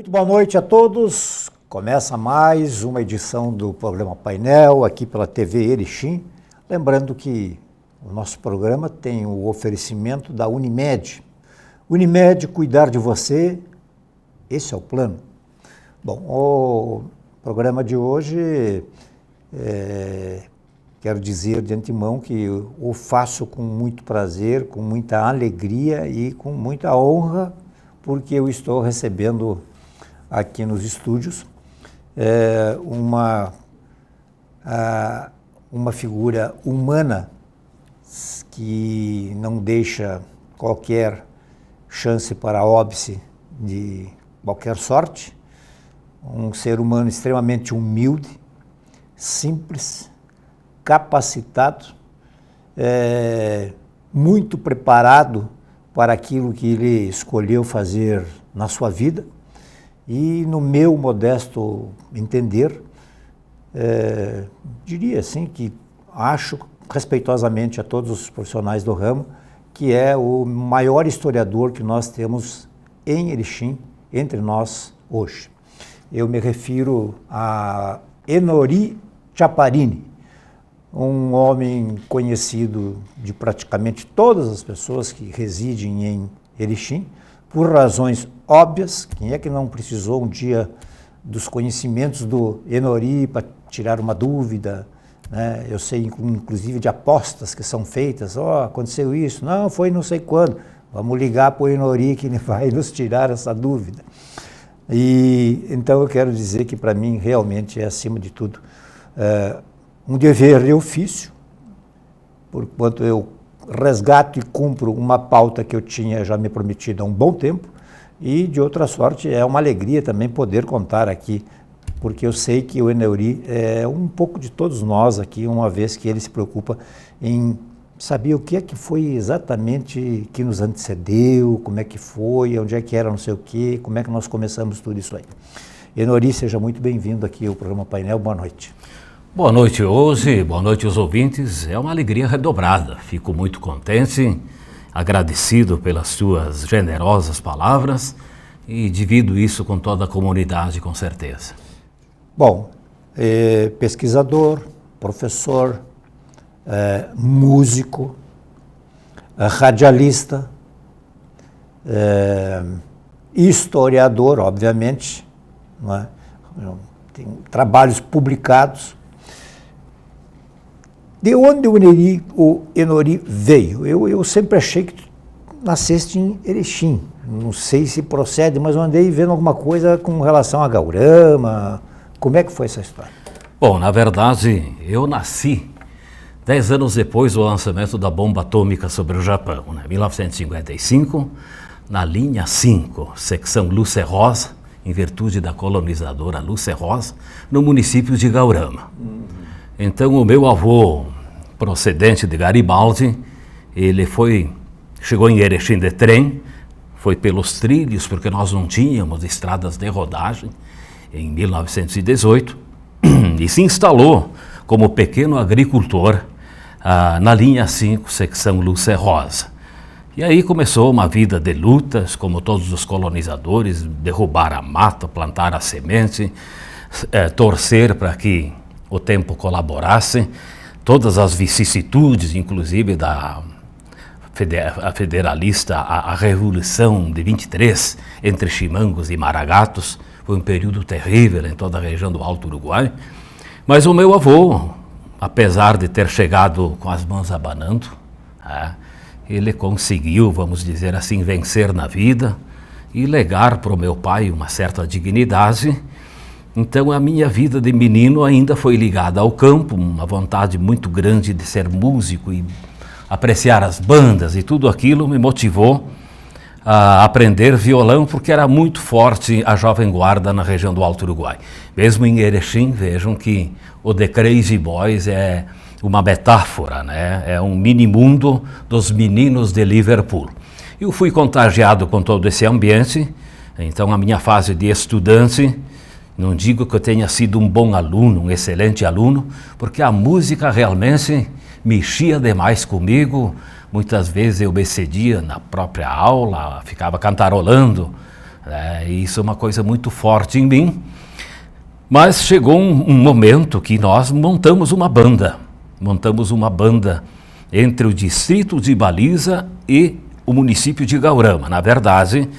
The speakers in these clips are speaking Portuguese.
Muito boa noite a todos. Começa mais uma edição do programa Painel aqui pela TV Erechim. Lembrando que o nosso programa tem o oferecimento da Unimed. Unimed, cuidar de você, esse é o plano. Bom, o programa de hoje, quero dizer de antemão que o faço com muito prazer, com muita alegria e com muita honra, porque eu estou recebendo aqui nos estúdios uma figura humana que não deixa qualquer chance para óbice de qualquer sorte, um ser humano extremamente humilde, simples, capacitado, muito preparado para aquilo que ele escolheu fazer na sua vida. E no meu modesto entender, diria assim que acho respeitosamente a todos os profissionais do ramo, que é o maior historiador que nós temos em Erechim, entre nós hoje. Eu me refiro a Enori Chaparini, um homem conhecido de praticamente todas as pessoas que residem em Erechim, por razões óbvias. Quem é que não precisou um dia dos conhecimentos do Enori para tirar uma dúvida, né? Eu sei inclusive de apostas que são feitas, aconteceu isso, não, foi não sei quando, vamos ligar para o Enori que ele vai nos tirar essa dúvida. E então eu quero dizer que para mim realmente é acima de tudo um dever de ofício, porquanto eu resgato e cumpro uma pauta que eu tinha já me prometido há um bom tempo, e de outra sorte é uma alegria também poder contar aqui, porque eu sei que o Enori é um pouco de todos nós aqui, uma vez que ele se preocupa em saber o que é que foi exatamente que nos antecedeu, como é que foi, onde é que era não sei o quê, como é que nós começamos tudo isso aí. Enori, seja muito bem-vindo aqui ao programa Painel, boa noite. Boa noite, Ose, boa noite aos ouvintes. É uma alegria redobrada. Fico muito contente, agradecido pelas suas generosas palavras e divido isso com toda a comunidade, com certeza. Bom, pesquisador, professor, músico, radialista, historiador, obviamente, não é? Tem trabalhos publicados. De onde o Enori veio? Eu sempre achei que tu nasceste em Erechim. Não sei se procede, mas eu andei vendo alguma coisa com relação a Gaurama. Como é que foi essa história? Bom, na verdade, eu nasci 10 anos depois do lançamento da bomba atômica sobre o Japão, né? 1955, na linha 5, secção Lúcia Rosa, em virtude da colonizadora Lúcia Rosa, no município de Gaurama. Então o meu avô, procedente de Garibaldi, ele chegou em Erechim de trem, foi pelos trilhos, porque nós não tínhamos estradas de rodagem, em 1918, e se instalou como pequeno agricultor na linha 5, secção Lúcia Rosa. E aí começou uma vida de lutas, como todos os colonizadores, derrubar a mata, plantar a semente, torcer para que o tempo colaborasse, todas as vicissitudes, inclusive a federalista, a Revolução de 23, entre Chimangos e Maragatos, foi um período terrível em toda a região do Alto Uruguai. Mas o meu avô, apesar de ter chegado com as mãos abanando, ele conseguiu, vamos dizer assim, vencer na vida e legar para o meu pai uma certa dignidade. Então a minha vida de menino ainda foi ligada ao campo, uma vontade muito grande de ser músico e apreciar as bandas, e tudo aquilo me motivou a aprender violão, porque era muito forte a Jovem Guarda na região do Alto Uruguai. Mesmo em Erechim, vejam que o The Crazy Boys é uma metáfora, né? É um mini-mundo dos meninos de Liverpool. Eu fui contagiado com todo esse ambiente, então a minha fase de estudante, não digo que eu tenha sido um bom aluno, um excelente aluno, porque a música realmente mexia demais comigo. Muitas vezes eu me excedia na própria aula, ficava cantarolando Isso é uma coisa muito forte em mim. Mas chegou um momento que nós montamos uma banda. Montamos uma banda entre o distrito de Baliza e o município de Gaurama. Na verdade,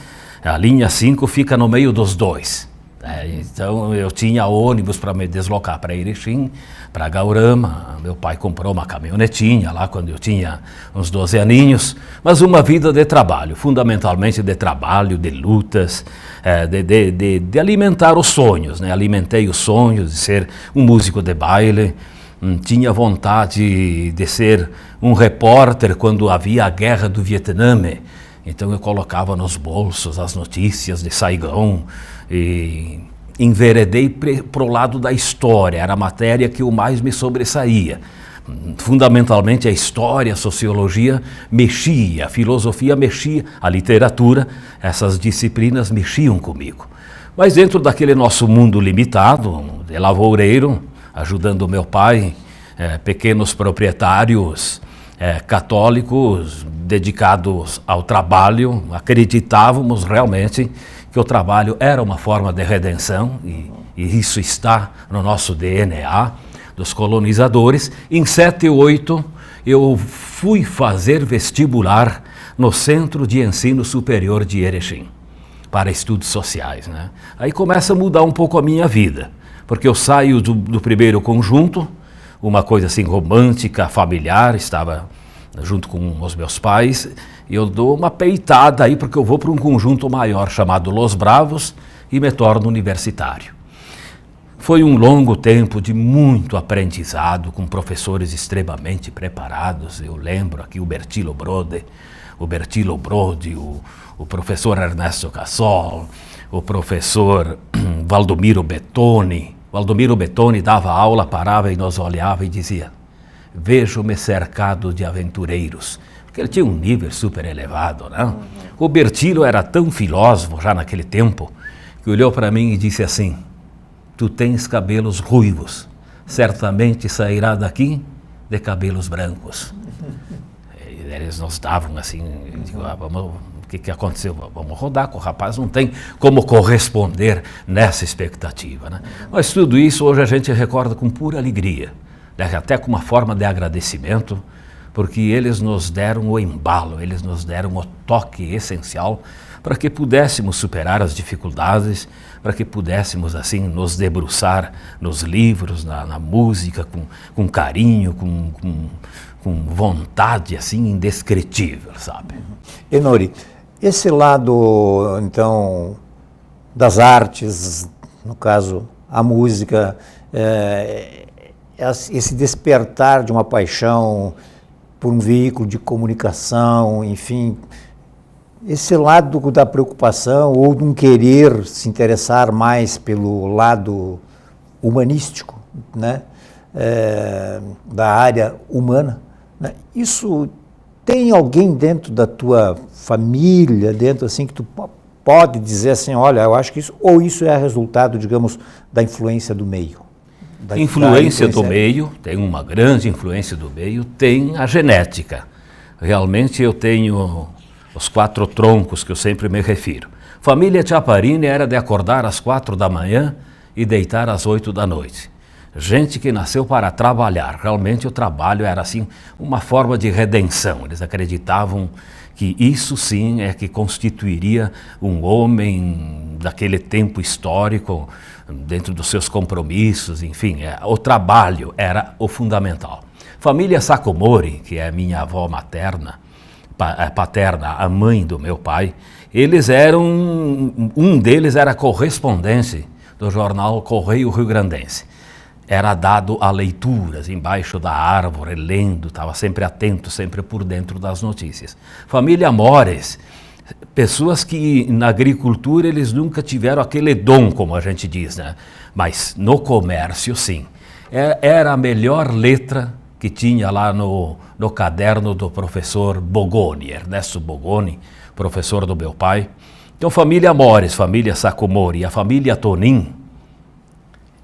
a linha 5 fica no meio dos dois. Então eu tinha ônibus para me deslocar para Erechim, para Gaurama. Meu pai comprou uma caminhonetinha lá quando eu tinha uns 12 aninhos, mas uma vida de trabalho, fundamentalmente de trabalho, de lutas, de alimentar os sonhos, né? Alimentei os sonhos de ser um músico de baile. Tinha vontade de ser um repórter quando havia a guerra do Vietnã. Então eu colocava nos bolsos as notícias de Saigão e enveredei para o lado da história. Era a matéria que o mais me sobressaía. Fundamentalmente a história, a sociologia mexia, a filosofia mexia, a literatura, essas disciplinas mexiam comigo. Mas dentro daquele nosso mundo limitado, de lavoureiro, ajudando meu pai, pequenos proprietários católicos dedicados ao trabalho, acreditávamos realmente que o trabalho era uma forma de redenção e isso está no nosso DNA dos colonizadores. Em 78 eu fui fazer vestibular no Centro de Ensino Superior de Erechim para estudos sociais, né? Aí começa a mudar um pouco a minha vida. Porque eu saio do primeiro conjunto, uma coisa assim romântica, familiar, estava junto com os meus pais, e eu dou uma peitada aí porque eu vou para um conjunto maior chamado Los Bravos e me torno universitário. Foi um longo tempo de muito aprendizado, com professores extremamente preparados. Eu lembro aqui o Bertilo Brode, o professor Ernesto Cassol, o professor Valdomiro Bettoni. Valdomiro Bettoni dava aula, parava e nos olhava e dizia: vejo-me cercado de aventureiros. Porque ele tinha um nível super elevado, né? O Bertilo era tão filósofo já naquele tempo, que olhou para mim e disse assim: tu tens cabelos ruivos, certamente sairá daqui de cabelos brancos. E eles nos davam assim, digo, vamos... O que aconteceu? Vamos rodar com o rapaz, não tem como corresponder nessa expectativa, né? Mas tudo isso hoje a gente recorda com pura alegria, né? Até com uma forma de agradecimento, porque eles nos deram o embalo, eles nos deram o toque essencial para que pudéssemos superar as dificuldades, para que pudéssemos assim nos debruçar nos livros, na música, com carinho, com vontade assim indescritível, sabe? Enori, esse lado, então, das artes, no caso, a música, esse despertar de uma paixão por um veículo de comunicação, enfim, esse lado da preocupação ou de um querer se interessar mais pelo lado humanístico, né, da área humana, né, isso... Tem alguém dentro da tua família, dentro assim, que tu pode dizer assim, olha, eu acho que isso, ou isso é resultado, digamos, da influência do meio? Influência do meio, tem uma grande influência do meio, tem a genética. Realmente eu tenho os 4 troncos que eu sempre me refiro. Família Chaparini era de acordar às 4 da manhã e deitar às 8 da noite. Gente que nasceu para trabalhar. Realmente o trabalho era assim uma forma de redenção. Eles acreditavam que isso sim é que constituiria um homem daquele tempo histórico, dentro dos seus compromissos, enfim, o trabalho era o fundamental. Família Sakomori, que é minha avó materna, paterna, a mãe do meu pai, eles eram, um deles era correspondente do jornal Correio Rio-Grandense. Era dado a leituras embaixo da árvore, lendo, estava sempre atento, sempre por dentro das notícias. Família Mores, pessoas que na agricultura eles nunca tiveram aquele dom, como a gente diz, né? Mas no comércio, sim. Era a melhor letra que tinha lá no caderno do professor Bogoni, Ernesto Bogoni, professor do meu pai. Então, família Mores, família Sakomori, a família Tonin,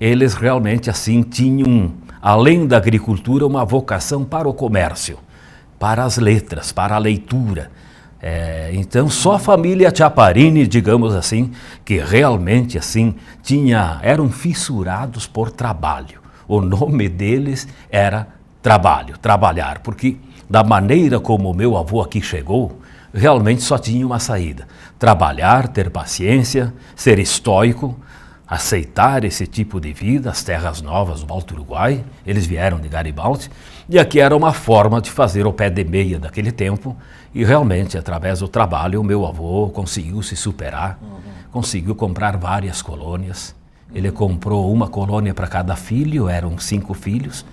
eles realmente assim tinham, além da agricultura, uma vocação para o comércio, para as letras, para a leitura. Então só a família Chiapparini, digamos assim, que realmente assim eram fissurados por trabalho. O nome deles era trabalho, trabalhar, porque da maneira como o meu avô aqui chegou, realmente só tinha uma saída: trabalhar, ter paciência, ser estoico, aceitar esse tipo de vida, as terras novas do Alto Uruguai. Eles vieram de Garibaldi, e aqui era uma forma de fazer o pé de meia daquele tempo, e realmente, através do trabalho, o meu avô conseguiu se superar, conseguiu comprar várias colônias. Ele comprou uma colônia para cada filho, eram 5 filhos.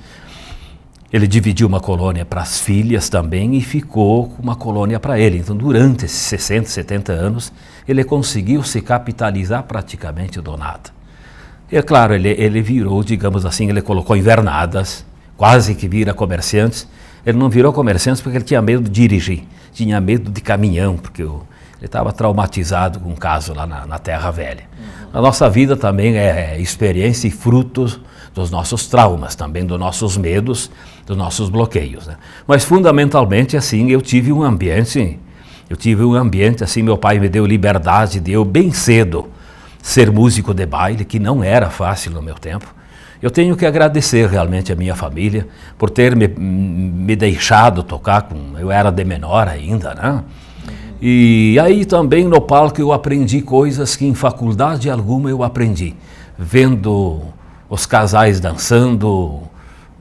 Ele dividiu uma colônia para as filhas também e ficou com uma colônia para ele. Então, durante esses 60, 70 anos, ele conseguiu se capitalizar praticamente do nada. E, é claro, ele virou, digamos assim, ele colocou invernadas, quase que vira comerciante. Ele não virou comerciante porque ele tinha medo de dirigir, tinha medo de caminhão, porque ele estava traumatizado com um caso lá na Terra Velha. A nossa vida também é experiência e frutos dos nossos traumas, também dos nossos medos, dos nossos bloqueios, né? Mas fundamentalmente assim, eu tive um ambiente assim, meu pai me deu liberdade de eu bem cedo ser músico de baile, que não era fácil no meu tempo. Eu tenho que agradecer realmente a minha família por ter me deixado tocar, eu era de menor ainda, né? E aí também no palco eu aprendi coisas que em faculdade alguma eu aprendi, vendo os casais dançando,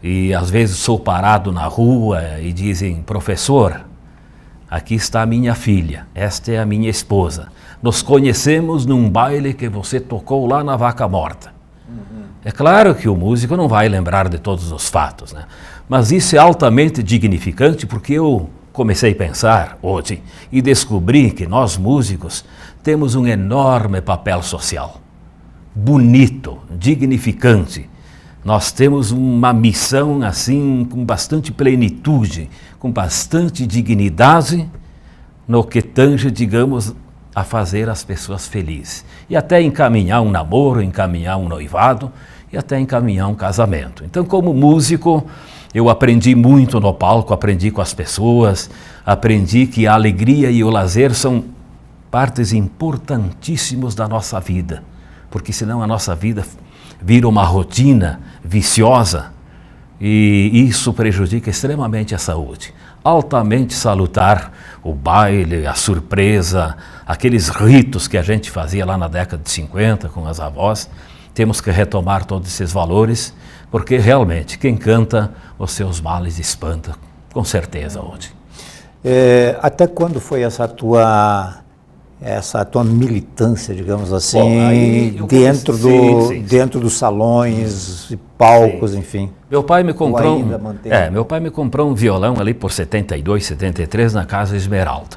e às vezes sou parado na rua e dizem: professor, aqui está a minha filha, esta é a minha esposa, nos conhecemos num baile que você tocou lá na Vaca Morta. É claro que o músico não vai lembrar de todos os fatos, né? Mas isso é altamente dignificante, porque eu comecei a pensar hoje e descobri que nós músicos temos um enorme papel social, bonito, dignificante. Nós temos uma missão assim com bastante plenitude, com bastante dignidade no que tange, digamos, a fazer as pessoas felizes. E até encaminhar um namoro, encaminhar um noivado e até encaminhar um casamento. Então, como músico, eu aprendi muito no palco, aprendi com as pessoas, aprendi que a alegria e o lazer são partes importantíssimos da nossa vida, porque senão a nossa vida vira uma rotina viciosa e isso prejudica extremamente a saúde. Altamente salutar o baile, a surpresa, aqueles ritos que a gente fazia lá na década de 50 com as avós. Temos que retomar todos esses valores, porque realmente quem canta os seus males espanta, com certeza hoje. Até quando foi essa tua militância, digamos assim, bom, dentro dos salões e palcos, sim, enfim? Meu pai me comprou um violão ali por 72, 73 na Casa Esmeralda.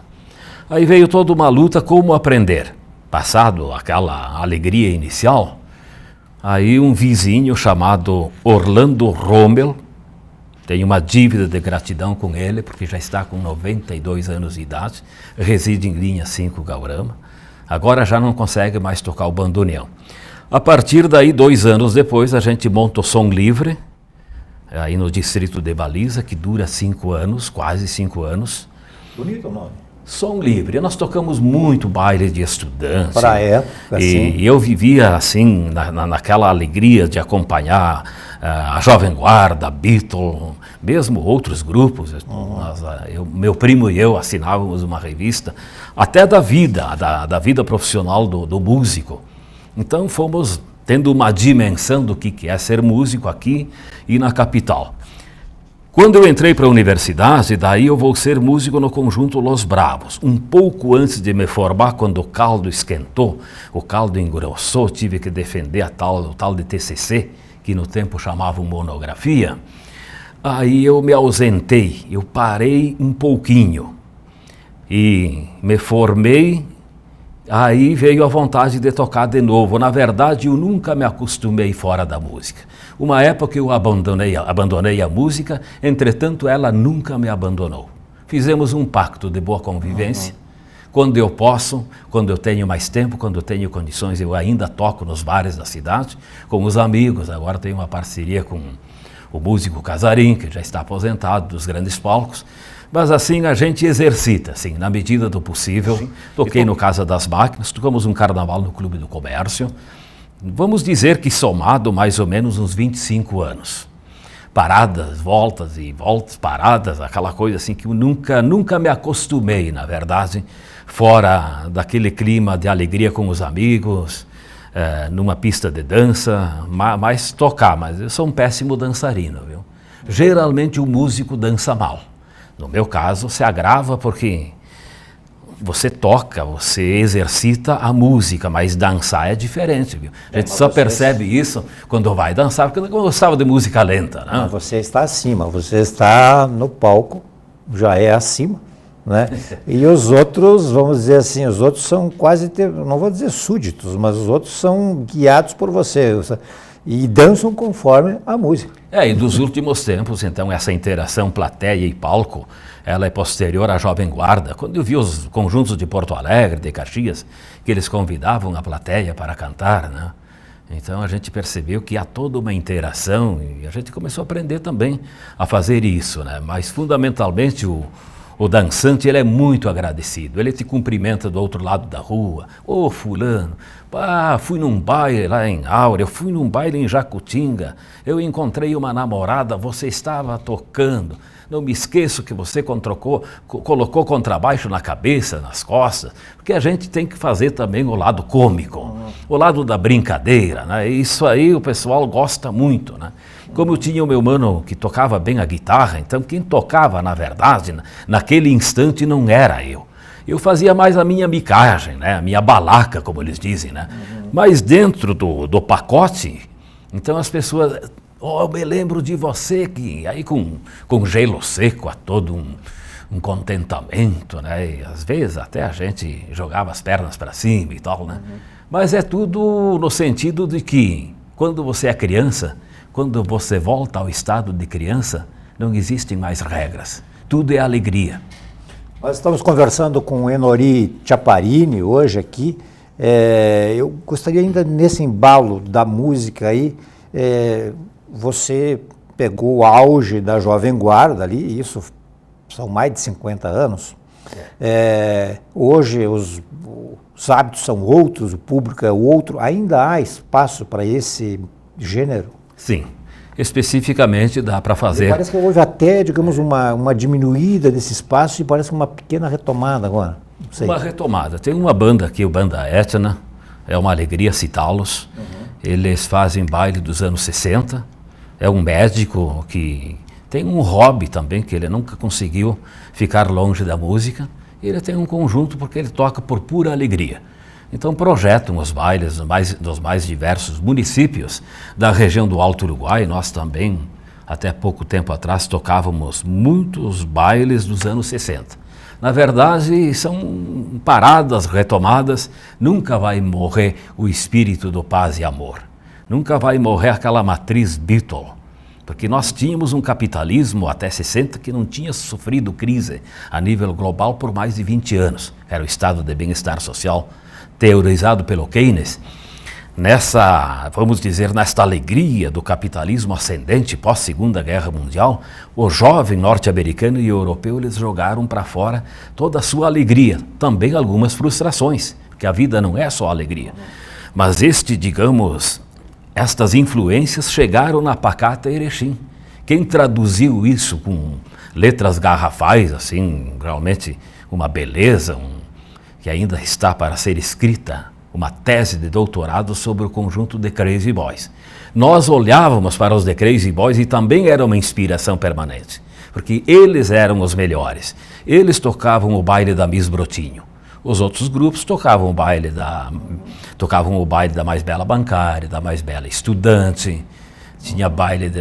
Aí veio toda uma luta como aprender. Passado aquela alegria inicial, aí um vizinho chamado Orlando Rommel, tenho uma dívida de gratidão com ele, porque já está com 92 anos de idade, reside em linha 5 Gaurama, agora já não consegue mais tocar o bandoneão. A partir daí, 2 anos depois, a gente monta o Som Livre, aí no distrito de Baliza, que dura 5 anos, quase 5 anos. Bonito o nome. Som Livre. Nós tocamos muito baile de estudantes. Para época, assim. E eu vivia assim, naquela alegria de acompanhar a Jovem Guarda, Beatle, mesmo outros grupos. Meu primo e eu assinávamos uma revista, até da vida profissional do músico. Então fomos tendo uma dimensão do que é ser músico aqui e na capital. Quando eu entrei para a universidade, daí eu vou ser músico no conjunto Los Bravos. Um pouco antes de me formar, quando o caldo esquentou, o caldo engrossou, tive que defender o tal de TCC, que no tempo chamavam monografia. Aí eu me ausentei, eu parei um pouquinho e me formei. Aí veio a vontade de tocar de novo. Na verdade, eu nunca me acostumei fora da música. Uma época eu abandonei a música, entretanto ela nunca me abandonou. Fizemos um pacto de boa convivência. Quando eu posso, quando eu tenho mais tempo, quando eu tenho condições, eu ainda toco nos bares da cidade, com os amigos. Agora tenho uma parceria com o músico Casarim, que já está aposentado dos grandes palcos. Mas assim a gente exercita, assim, na medida do possível. Sim. Toquei no Casa das Máquinas, tocamos um carnaval no Clube do Comércio. Vamos dizer que somado mais ou menos uns 25 anos. Paradas, voltas e voltas, paradas, aquela coisa assim que eu nunca me acostumei, na verdade, fora daquele clima de alegria com os amigos, numa pista de dança, mas tocar, mas eu sou um péssimo dançarino, viu? Geralmente o músico dança mal. No meu caso, se agrava porque você toca, você exercita a música, mas dançar é diferente, viu? A gente só percebe isso quando vai dançar, porque eu não gostava de música lenta, né? Mas você está acima, você está no palco, já é acima, né? E os outros, vamos dizer assim, os outros são quase, não vou dizer súditos, mas os outros são guiados por você e dançam conforme a música. E dos últimos tempos, então, essa interação plateia e palco, ela é posterior à Jovem Guarda. Quando eu vi os conjuntos de Porto Alegre, de Caxias, que eles convidavam a plateia para cantar, né? Então a gente percebeu que há toda uma interação e a gente começou a aprender também a fazer isso, né? Mas fundamentalmente o dançante, ele é muito agradecido, ele te cumprimenta do outro lado da rua. Ô fulano, fui num baile lá em Áurea, eu fui num baile em Jacutinga, eu encontrei uma namorada, você estava tocando, não me esqueço que você colocou contrabaixo na cabeça, nas costas, porque a gente tem que fazer também o lado cômico, o lado da brincadeira, né? Isso aí o pessoal gosta muito, né? Como eu tinha o meu mano que tocava bem a guitarra, então quem tocava, na verdade, naquele instante não era eu. Eu fazia mais a minha micagem, né? A minha balaca, como eles dizem, né? Mas dentro do pacote, então as pessoas, eu me lembro de você, que aí com gelo seco, a todo um contentamento, né? E às vezes até a gente jogava as pernas para cima e tal, né? Mas é tudo no sentido de que quando você é criança, quando você volta ao estado de criança, não existem mais regras. Tudo é alegria. Nós estamos conversando com o Enori Chaparini hoje aqui. Eu gostaria ainda nesse embalo da música aí, você pegou o auge da Jovem Guarda ali, isso são mais de 50 anos. Hoje os hábitos são outros, o público é outro. Ainda há espaço para esse gênero? Sim, especificamente dá para fazer. Parece que houve até, digamos, uma diminuída desse espaço e parece uma pequena retomada agora. Não sei. Uma retomada. Tem uma banda aqui, o Banda Etna, é uma alegria citá-los. Eles fazem baile dos anos 60. É um médico que tem um hobby também, que ele nunca conseguiu ficar longe da música. Ele tem um conjunto porque ele toca por pura alegria. Então projetam os bailes dos mais diversos municípios da região do Alto Uruguai. Nós também, até pouco tempo atrás, tocávamos muitos bailes dos anos 60. Na verdade, são paradas, retomadas. Nunca vai morrer o espírito do paz e amor. Nunca vai morrer aquela matriz Beatle. Porque nós tínhamos um capitalismo até 60 que não tinha sofrido crise a nível global por mais de 20 anos. Era o estado de bem-estar social teorizado pelo Keynes, vamos dizer, nesta alegria do capitalismo ascendente pós-Segunda Guerra Mundial, o jovem norte-americano e europeu, eles jogaram para fora toda a sua alegria, também algumas frustrações, porque a vida não é só alegria. Mas estas influências chegaram na pacata Erechim. Quem traduziu isso com letras garrafais, assim, realmente uma beleza, que ainda está para ser escrita, uma tese de doutorado sobre o conjunto The Crazy Boys. Nós olhávamos para os The Crazy Boys e também era uma inspiração permanente, porque eles eram os melhores. Eles tocavam o baile da Miss Brotinho. Os outros grupos tocavam o baile da mais bela bancária, da mais bela estudante, tinha baile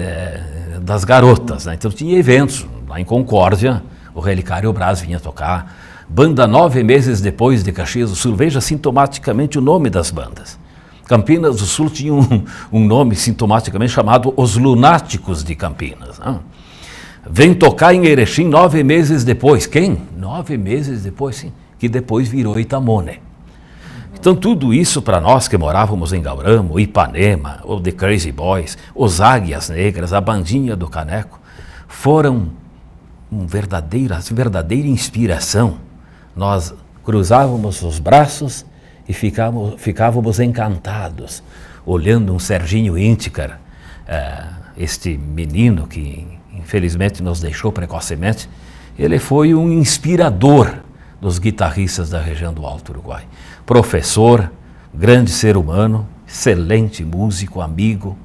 das garotas, né? Então tinha eventos, lá em Concórdia, o Relicário Brás vinha tocar. Banda 9 meses depois de Caxias do Sul. Veja sintomaticamente o nome das bandas. Campinas do Sul tinha um nome sintomaticamente chamado Os Lunáticos de Campinas. Né? Vem tocar em Erechim 9 meses depois. Quem? 9 meses depois, sim. Que depois virou Itamone. Então tudo isso para nós que morávamos em Gauramo, Ipanema, o The Crazy Boys, os Águias Negras, a Bandinha do Caneco, foram verdadeira inspiração. Nós cruzávamos os braços e ficávamos encantados, olhando um Serginho Ínticar, este menino que infelizmente nos deixou precocemente. Ele foi um inspirador dos guitarristas da região do Alto Uruguai. Professor, grande ser humano, excelente músico, amigo.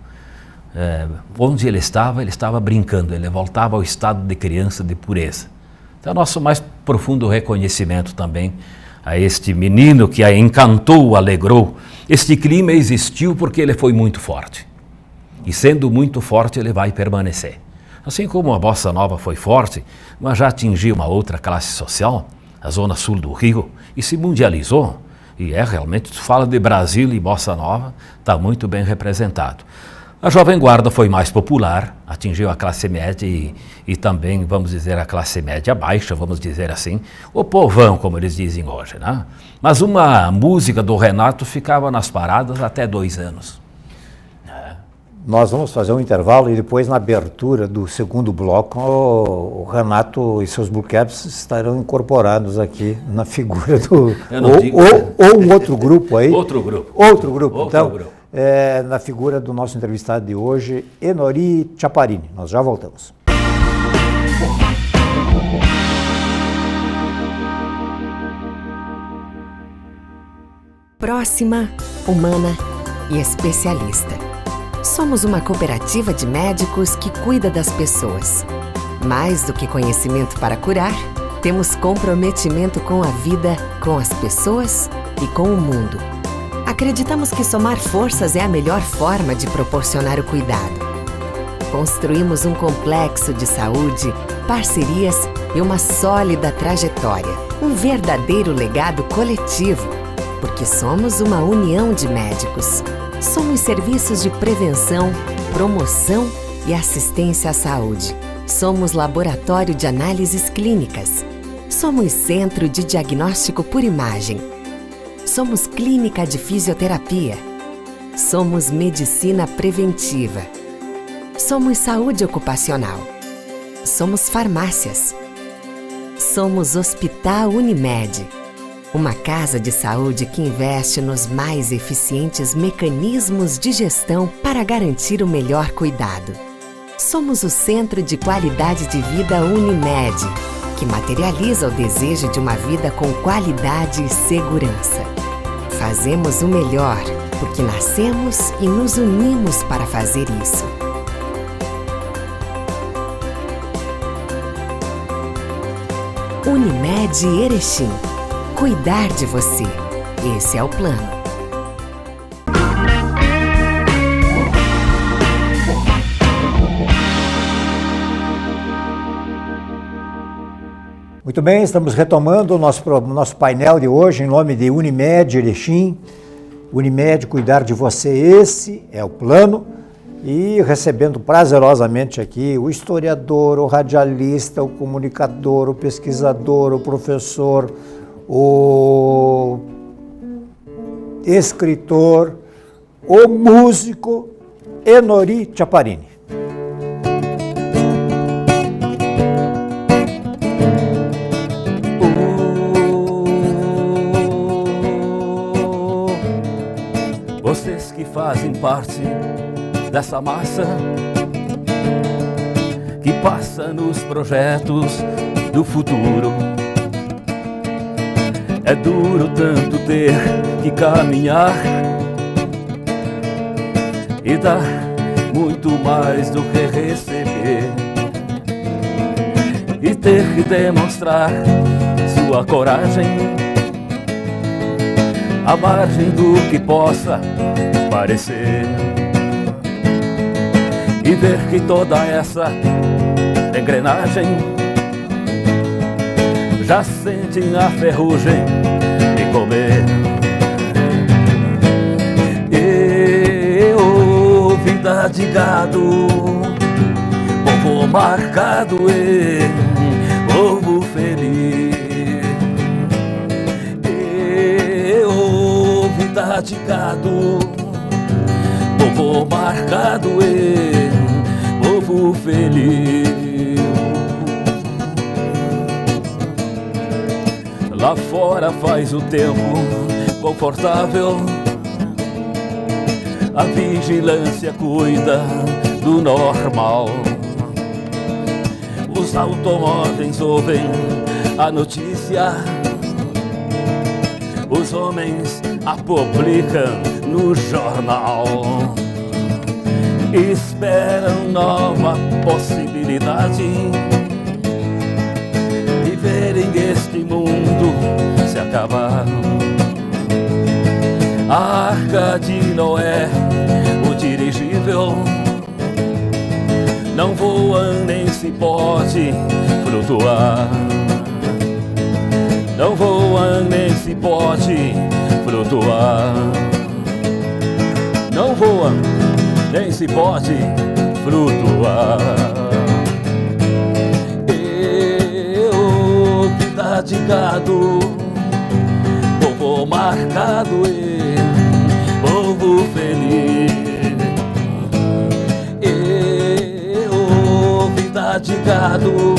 Onde ele estava brincando, ele voltava ao estado de criança, de pureza. Então, nosso mais profundo reconhecimento também a este menino que a encantou, alegrou. Este clima existiu porque ele foi muito forte. E sendo muito forte, ele vai permanecer. Assim como a Bossa Nova foi forte, mas já atingiu uma outra classe social, a zona sul do Rio, e se mundializou. E realmente, tu fala de Brasil e Bossa Nova, está muito bem representado. A Jovem Guarda foi mais popular, atingiu a classe média e também, vamos dizer, a classe média baixa, vamos dizer assim, o povão, como eles dizem hoje, né? Mas uma música do Renato ficava nas paradas até 2 anos. Nós vamos fazer um intervalo e depois, na abertura do segundo bloco, o Renato e seus Blue Caps estarão incorporados aqui na figura do... Ou um outro grupo aí. Outro grupo. Na figura do nosso entrevistado de hoje, Enori Chaparini. Nós já voltamos. Próxima, humana e especialista. Somos uma cooperativa de médicos que cuida das pessoas. Mais do que conhecimento para curar, temos comprometimento com a vida, com as pessoas e com o mundo. Acreditamos que somar forças é a melhor forma de proporcionar o cuidado. Construímos um complexo de saúde, parcerias e uma sólida trajetória. Um verdadeiro legado coletivo, porque somos uma união de médicos. Somos serviços de prevenção, promoção e assistência à saúde. Somos laboratório de análises clínicas. Somos centro de diagnóstico por imagem. Somos clínica de fisioterapia. Somos medicina preventiva. Somos saúde ocupacional. Somos farmácias. Somos Hospital Unimed. Uma casa de saúde que investe nos mais eficientes mecanismos de gestão para garantir o melhor cuidado. Somos o Centro de Qualidade de Vida Unimed, que materializa o desejo de uma vida com qualidade e segurança. Fazemos o melhor, porque nascemos e nos unimos para fazer isso. Unimed Erechim. Cuidar de você. Esse é o plano. Muito bem, estamos retomando o nosso painel de hoje em nome de Unimed Erechim. Unimed, cuidar de você, esse é o plano. E recebendo prazerosamente aqui o historiador, o radialista, o comunicador, o pesquisador, o professor, o escritor, o músico Enori Chaparini. Vocês que fazem parte dessa massa que passa nos projetos do futuro. É duro tanto ter que caminhar e dar muito mais do que receber, e ter que demonstrar sua coragem à margem do que possa parecer, e ver que toda essa engrenagem já sentem a ferrugem de comer. Eu, vida de gado, povo marcado e povo feliz. Eu, vida de gado, povo marcado e povo feliz. Lá fora faz o tempo confortável, a vigilância cuida do normal. Os automóveis ouvem a notícia, os homens a publicam no jornal. Esperam nova possibilidade de verem este mundo se acabar. A Arca de Noé, o dirigível, não voa nem se pode flutuar. Não voa nem se pode flutuar. Não voa nem se pode flutuar. Vida de gado, povo marcado e povo feliz. Vida de gado,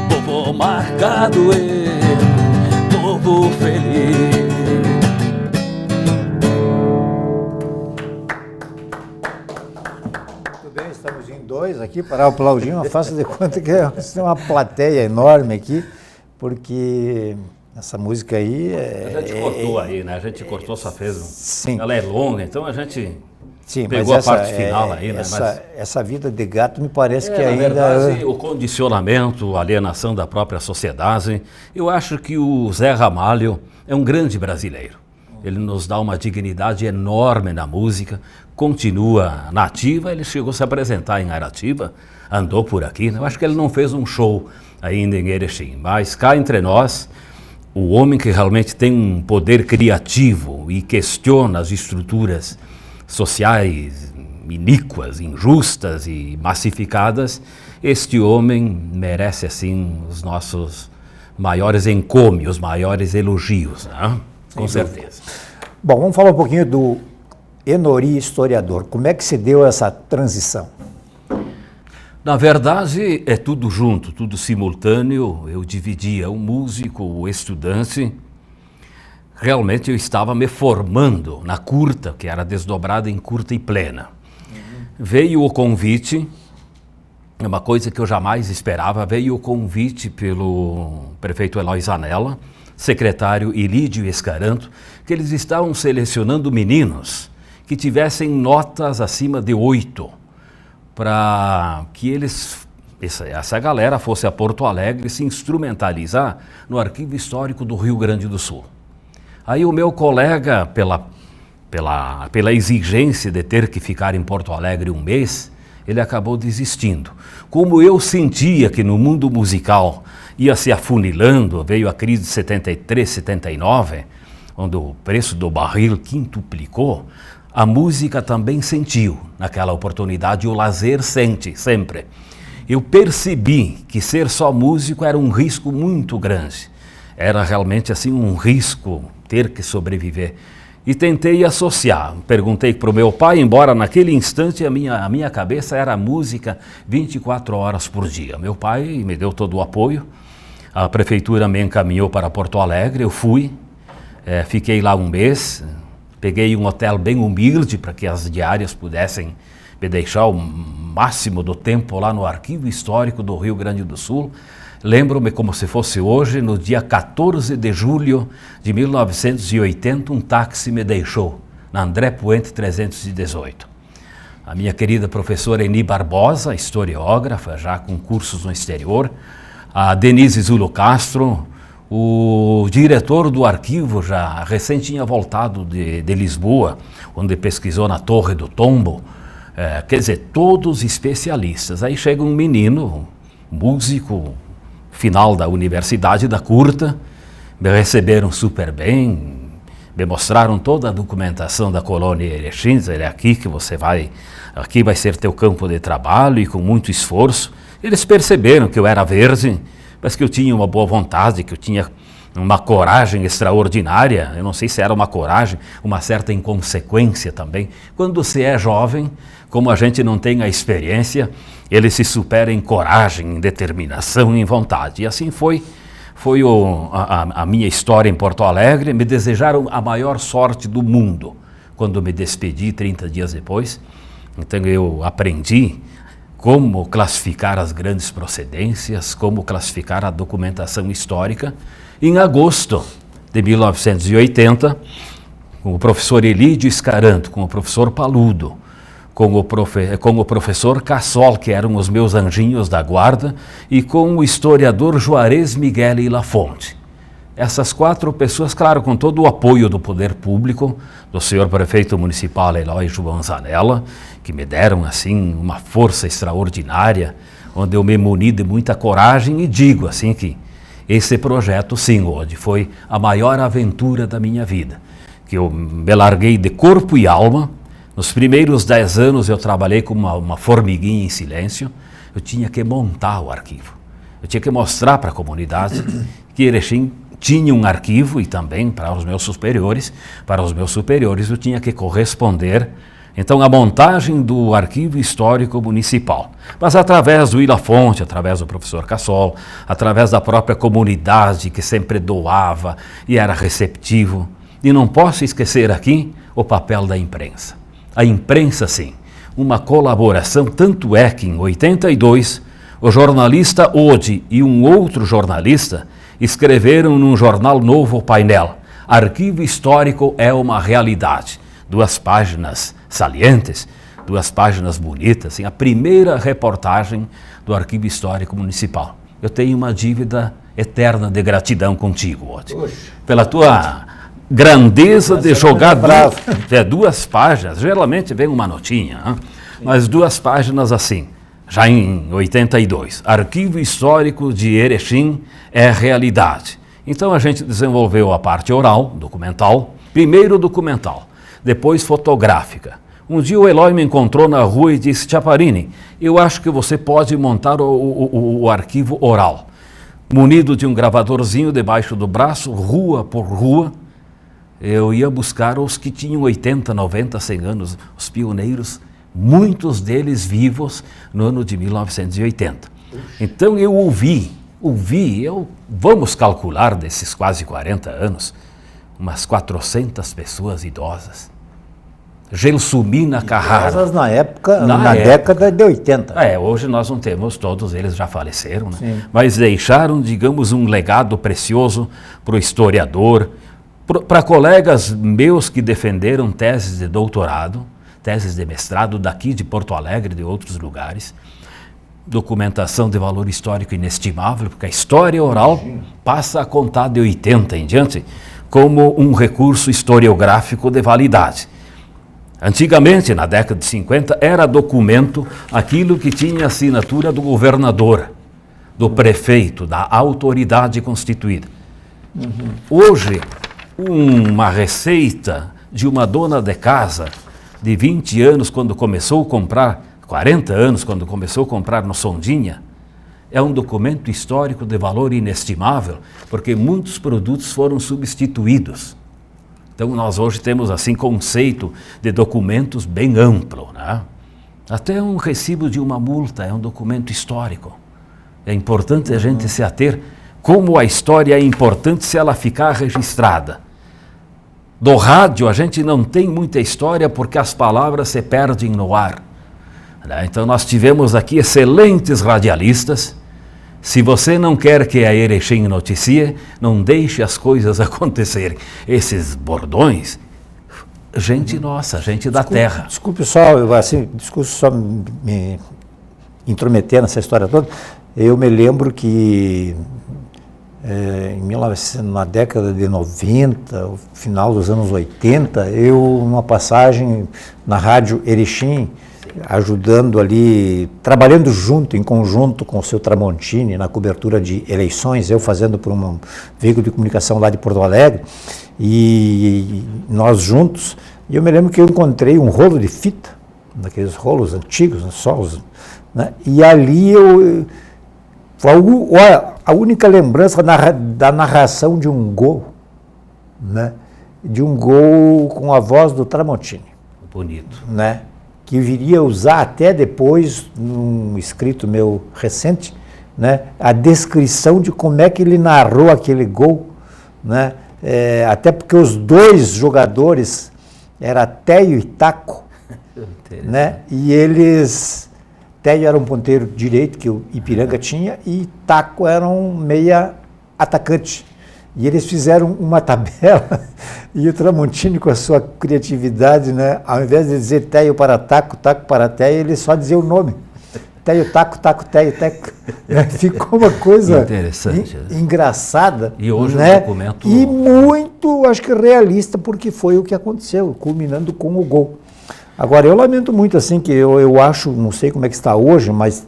povo marcado e povo feliz. Estamos em dois aqui para aplaudir, mas faça de conta que tem uma plateia enorme aqui, porque essa música aí a gente cortou aí, né? A gente cortou, só fez. Sim. Ela é longa, então a gente sim, pegou mas a parte final aí, né? Essa vida de gato me parece que na ainda... verdade, o condicionamento, a alienação da própria sociedade, eu acho que o Zé Ramalho é um grande brasileiro. Ele nos dá uma dignidade enorme na música, continua na ativa, ele chegou a se apresentar em Aratiba, andou por aqui, né? Eu acho que ele não fez um show ainda em Erechim, mas cá entre nós, o homem que realmente tem um poder criativo e questiona as estruturas sociais iníquas, injustas e massificadas, este homem merece assim os nossos maiores encômios, maiores elogios, né? Com certeza. Bom, vamos falar um pouquinho do Enori historiador. Como é que se deu essa transição? Na verdade, é tudo junto, tudo simultâneo. Eu dividia o músico, o estudante. Realmente eu estava me formando na curta, que era desdobrada em curta e plena. Veio o convite, uma coisa que eu jamais esperava, veio o convite pelo prefeito Eloy Zanella, secretário Ilídio Escaranto, que eles estavam selecionando meninos que tivessem notas acima de 8, para que essa galera fosse a Porto Alegre se instrumentalizar no Arquivo Histórico do Rio Grande do Sul. Aí o meu colega, pela exigência de ter que ficar em Porto Alegre um mês, ele acabou desistindo. Como eu sentia que no mundo musical ia se afunilando, veio a crise de 73, 79, onde o preço do barril quintuplicou, a música também sentiu naquela oportunidade, e o lazer sente sempre. Eu percebi que ser só músico era um risco muito grande. Era realmente assim um risco ter que sobreviver. E tentei associar. Perguntei para o meu pai, embora naquele instante a minha cabeça era música 24 horas por dia. Meu pai me deu todo o apoio. A prefeitura me encaminhou para Porto Alegre, eu fui, fiquei lá um mês, peguei um hotel bem humilde para que as diárias pudessem me deixar o máximo do tempo lá no Arquivo Histórico do Rio Grande do Sul. Lembro-me como se fosse hoje, no dia 14 de julho de 1980, um táxi me deixou, na André Puente 318. A minha querida professora Eni Barbosa, historiógrafa, já com cursos no exterior, a Denise Zulo Castro, o diretor do arquivo já recém tinha voltado de Lisboa, onde pesquisou na Torre do Tombo, quer dizer, todos especialistas. Aí chega um menino, músico, final da universidade da curta, me receberam super bem, me mostraram toda a documentação da colônia Erechim, é aqui que você vai, aqui vai ser teu campo de trabalho, e com muito esforço. Eles perceberam que eu era verde, mas que eu tinha uma boa vontade, que eu tinha uma coragem extraordinária. Eu não sei se era uma coragem, uma certa inconsequência também. Quando você é jovem, como a gente não tem a experiência, ele se supera em coragem, em determinação, em vontade. E assim foi foi a minha história em Porto Alegre. Me desejaram a maior sorte do mundo quando me despedi 30 dias depois. Então eu aprendi como classificar as grandes procedências, como classificar a documentação histórica. Em agosto de 1980, com o professor Elídio Scaranto, com o professor Paludo, com o professor Cassol, que eram os meus anjinhos da guarda, e com o historiador Juarez Miguel e Lafonte. Essas 4 pessoas, claro, com todo o apoio do poder público, do senhor prefeito municipal Eloy João Zanella, que me deram, assim, uma força extraordinária, onde eu me muni de muita coragem e digo, assim, que esse projeto, sim, hoje foi a maior aventura da minha vida, que eu me larguei de corpo e alma. Nos primeiros 10 anos eu trabalhei como uma formiguinha em silêncio. Eu tinha que montar o arquivo, eu tinha que mostrar para a comunidade que Erechim tinha um arquivo, e também para os meus superiores eu tinha que corresponder. Então, a montagem do Arquivo Histórico Municipal, mas através do Ilafonte, através do professor Cassol, através da própria comunidade que sempre doava e era receptivo. E não posso esquecer aqui o papel da imprensa. A imprensa, sim, uma colaboração, tanto é que em 82, o jornalista Ode e um outro jornalista escreveram num jornal novo painel: Arquivo Histórico é uma realidade. 2 páginas salientes, 2 páginas bonitas, assim, a primeira reportagem do Arquivo Histórico Municipal. Eu tenho uma dívida eterna de gratidão contigo, Ode, pela tua grandeza de jogar 2 páginas, geralmente vem uma notinha, hein? Mas 2 páginas assim, já em 82, Arquivo Histórico de Erechim é realidade. Então a gente desenvolveu a parte oral, documental, primeiro documental, depois fotográfica. Um dia o Eloy me encontrou na rua e disse: Chaparini, eu acho que você pode montar o arquivo oral. Munido de um gravadorzinho debaixo do braço, rua por rua, eu ia buscar os que tinham 80, 90, 100 anos, os pioneiros, muitos deles vivos no ano de 1980. Então eu vamos calcular desses quase 40 anos, umas 400 pessoas idosas. Gelsumina Carrara. Idosas na época, na década de 80. Hoje nós não temos, todos eles já faleceram, né? Sim. Mas deixaram, digamos, um legado precioso para o historiador, para colegas meus que defenderam teses de doutorado, teses de mestrado daqui de Porto Alegre e de outros lugares. Documentação de valor histórico inestimável, porque a história oral passa a contar de 80 em diante como um recurso historiográfico de validade. Antigamente, na década de 50, era documento aquilo que tinha assinatura do governador, do prefeito, da autoridade constituída. Hoje, uma receita de uma dona de casa de 20 anos, quando começou a comprar, 40 anos, quando começou a comprar no Sondinha, é um documento histórico de valor inestimável, porque muitos produtos foram substituídos. Então, nós hoje temos, assim, conceito de documentos bem amplo, né? Até um recibo de uma multa é um documento histórico. É importante a gente se ater como a história é importante se ela ficar registrada. Do rádio, a gente não tem muita história porque as palavras se perdem no ar. Então, nós tivemos aqui excelentes radialistas. Se você não quer que a Erechim noticie, não deixe as coisas acontecerem. Esses bordões, gente nossa, gente da terra. Desculpe só me intrometer nessa história toda. Eu me lembro que na década de 90, o final dos anos 80, numa passagem na rádio Erechim, ajudando ali, trabalhando em conjunto com o seu Tramontini na cobertura de eleições, eu fazendo por um veículo de comunicação lá de Porto Alegre, e nós juntos, e eu me lembro que eu encontrei um rolo de fita, daqueles rolos antigos, né? E ali foi a única lembrança da narração de um gol, né? De um gol com a voz do Tramontini. Bonito. Né? Que viria a usar até depois, num escrito meu recente, né? A descrição de como é que ele narrou aquele gol, né? Até porque os dois jogadores era Teio e Taco, né? E eles... Teio era um ponteiro direito que o Ipiranga tinha e Taco era um meia atacante. E eles fizeram uma tabela e o Tramontini, com a sua criatividade, né, ao invés de dizer Teio para Taco, Taco para Teio, ele só dizia o nome. Teio, Taco, Taco, Teio, Teco. Ficou uma coisa interessante, engraçada. E hoje, né? O documento... E muito, acho que realista, porque foi o que aconteceu, culminando com o gol. Agora, eu lamento muito, assim, que eu acho, não sei como é que está hoje, mas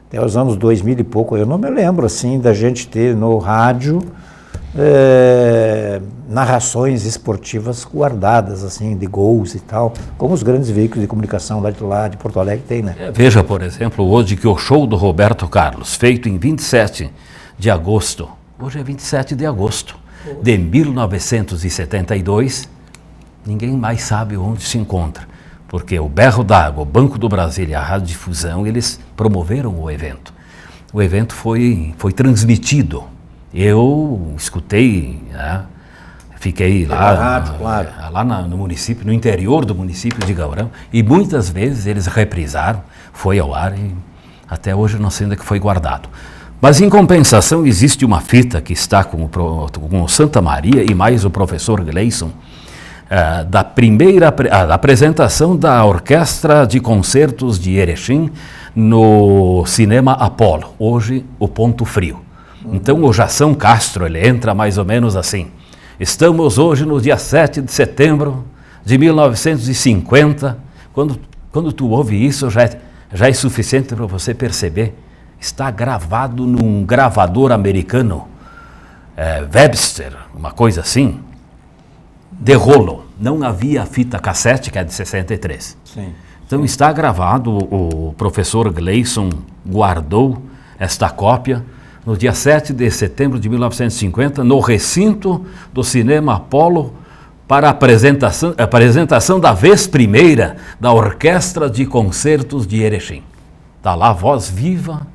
até os anos 2000 e pouco, eu não me lembro, assim, da gente ter no rádio narrações esportivas guardadas, assim, de gols e tal, como os grandes veículos de comunicação lá de Porto Alegre tem, né? Veja, por exemplo, hoje que o show do Roberto Carlos, feito em 27 de agosto, hoje é 27 de agosto de 1972, ninguém mais sabe onde se encontra, porque o Berro d'Água, o Banco do Brasil e a Rádio Difusão, eles promoveram o evento. O evento foi transmitido. Eu escutei, né? Fiquei lá, claro. Lá no município, no interior do município de Gaurão, e muitas vezes eles reprisaram, foi ao ar e até hoje não sei onde é que foi guardado. Mas em compensação existe uma fita que está com o Santa Maria e mais o professor Gleison, da apresentação da Orquestra de Concertos de Erechim no Cinema Apolo, hoje o Ponto Frio. Então o Jação Castro, ele entra mais ou menos assim: estamos hoje no dia 7 de setembro de 1950, quando tu ouve isso já é suficiente para você perceber, está gravado num gravador americano, Webster, uma coisa assim, de rolo, não havia fita cassete, que é de 63. Sim. Então está gravado, o professor Gleison guardou esta cópia no dia 7 de setembro de 1950, no recinto do Cinema Apolo, para a apresentação da vez primeira da Orquestra de Concertos de Erechim. Está lá, voz viva,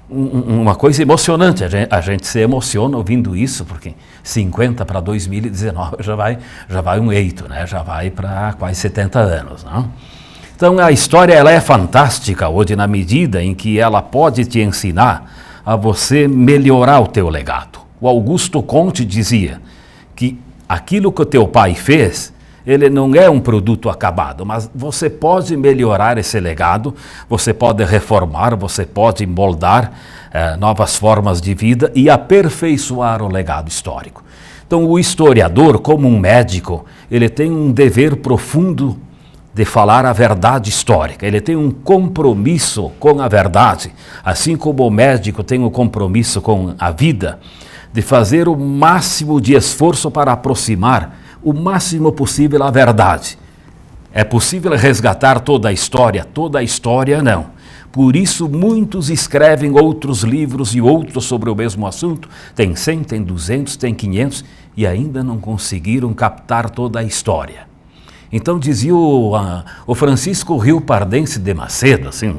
uma coisa emocionante, a gente se emociona ouvindo isso, porque 50 para 2019 já vai um eito, né? Já vai para quase 70 anos. Não? Então a história ela é fantástica hoje na medida em que ela pode te ensinar a você melhorar o teu legado. O Augusto Conte dizia que aquilo que o teu pai fez, ele não é um produto acabado, mas você pode melhorar esse legado, você pode reformar, você pode moldar novas formas de vida e aperfeiçoar o legado histórico. Então o historiador, como um médico, ele tem um dever profundo de falar a verdade histórica, ele tem um compromisso com a verdade, assim como o médico tem um compromisso com a vida, de fazer o máximo de esforço para aproximar o máximo possível a verdade. É possível resgatar toda a história não. Por isso muitos escrevem outros livros e outros sobre o mesmo assunto, tem 100, tem 200, tem 500 e ainda não conseguiram captar toda a história. Então dizia o Francisco Rio Pardense de Macedo, assim,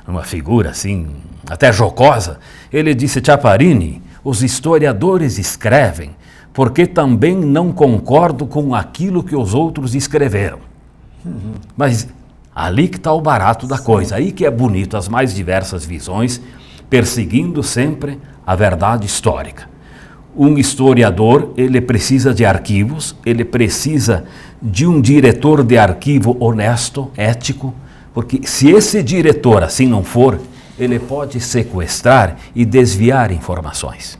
uma figura assim, até jocosa, ele disse: Chaparini, os historiadores escrevem porque também não concordam com aquilo que os outros escreveram. Mas ali que está o barato da coisa, aí que é bonito, as mais diversas visões, perseguindo sempre a verdade histórica. Um historiador, ele precisa de arquivos, ele precisa de um diretor de arquivo honesto, ético, porque se esse diretor assim não for, ele pode sequestrar e desviar informações.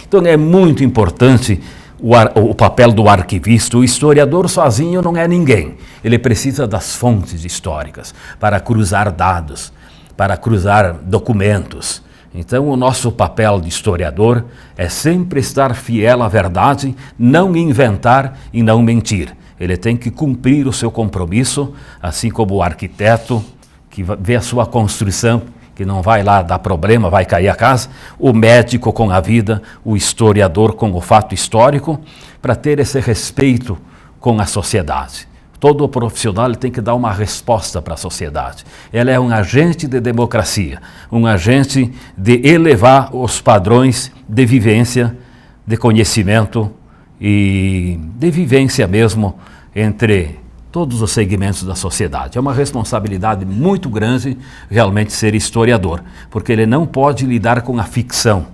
Então é muito importante o papel do arquivista. O historiador sozinho não é ninguém, ele precisa das fontes históricas para cruzar dados, para cruzar documentos. Então, o nosso papel de historiador é sempre estar fiel à verdade, não inventar e não mentir. Ele tem que cumprir o seu compromisso, assim como o arquiteto que vê a sua construção, que não vai lá dar problema, vai cair a casa, o médico com a vida, o historiador com o fato histórico, para ter esse respeito com a sociedade. Todo profissional tem que dar uma resposta para a sociedade. Ela é um agente de democracia, um agente de elevar os padrões de vivência, de conhecimento e de vivência mesmo entre todos os segmentos da sociedade. É uma responsabilidade muito grande realmente ser historiador, porque ele não pode lidar com a ficção,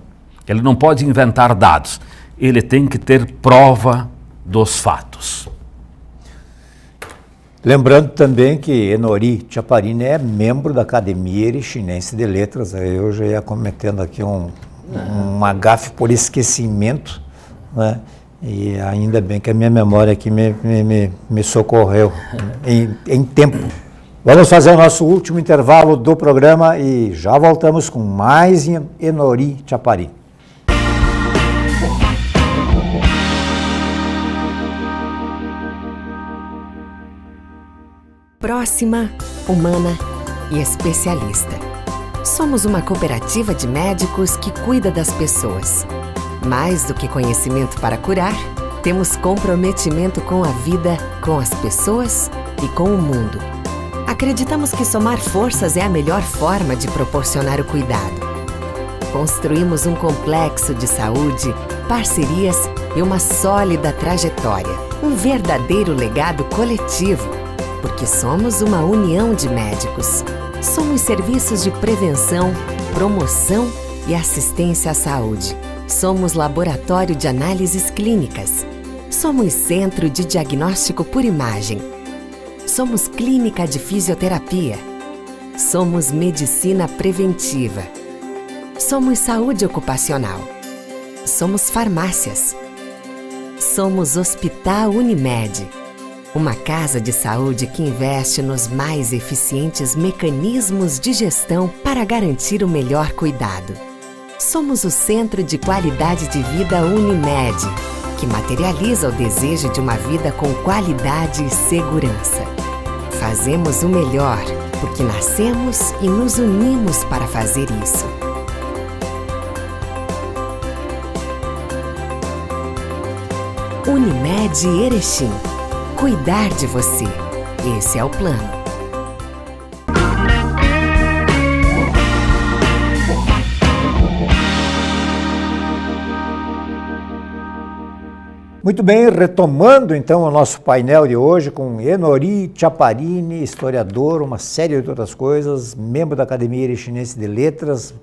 ele não pode inventar dados, ele tem que ter prova dos fatos. Lembrando também que Enori Chaparini é membro da Academia Erechinense de Letras. Eu já ia cometendo aqui uma gafe por esquecimento, né? E ainda bem que a minha memória aqui me socorreu em tempo. Vamos fazer o nosso último intervalo do programa e já voltamos com mais Enori Chaparini. Próxima, humana e especialista. Somos uma cooperativa de médicos que cuida das pessoas. Mais do que conhecimento para curar, temos comprometimento com a vida, com as pessoas e com o mundo. Acreditamos que somar forças é a melhor forma de proporcionar o cuidado. Construímos um complexo de saúde, parcerias e uma sólida trajetória. Um verdadeiro legado coletivo, porque somos uma união de médicos. Somos serviços de prevenção, promoção e assistência à saúde. Somos laboratório de análises clínicas. Somos centro de diagnóstico por imagem. Somos clínica de fisioterapia. Somos medicina preventiva. Somos saúde ocupacional. Somos farmácias. Somos Hospital Unimed. Uma casa de saúde que investe nos mais eficientes mecanismos de gestão para garantir o melhor cuidado. Somos o Centro de Qualidade de Vida Unimed, que materializa o desejo de uma vida com qualidade e segurança. Fazemos o melhor, porque nascemos e nos unimos para fazer isso. Unimed Erechim. Cuidar de você. Esse é o plano. Muito bem, retomando então o nosso painel de hoje com Enori Chaparini, historiador, uma série de outras coisas, membro da Academia Erechinense de Letras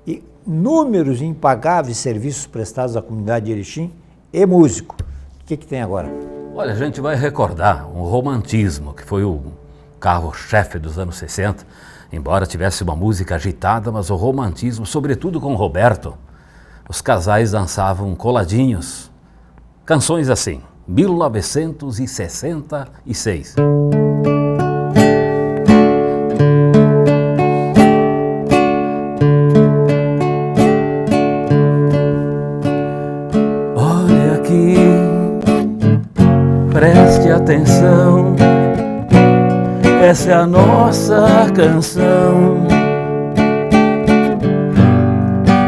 e inúmeros e impagáveis serviços prestados à comunidade de Erechim e músico. O que tem agora? Olha, a gente vai recordar um romantismo, que foi o carro-chefe dos anos 60, embora tivesse uma música agitada, mas o romantismo, sobretudo com Roberto, os casais dançavam coladinhos. Canções assim, 1966. Olha aqui, preste atenção, essa é a nossa canção.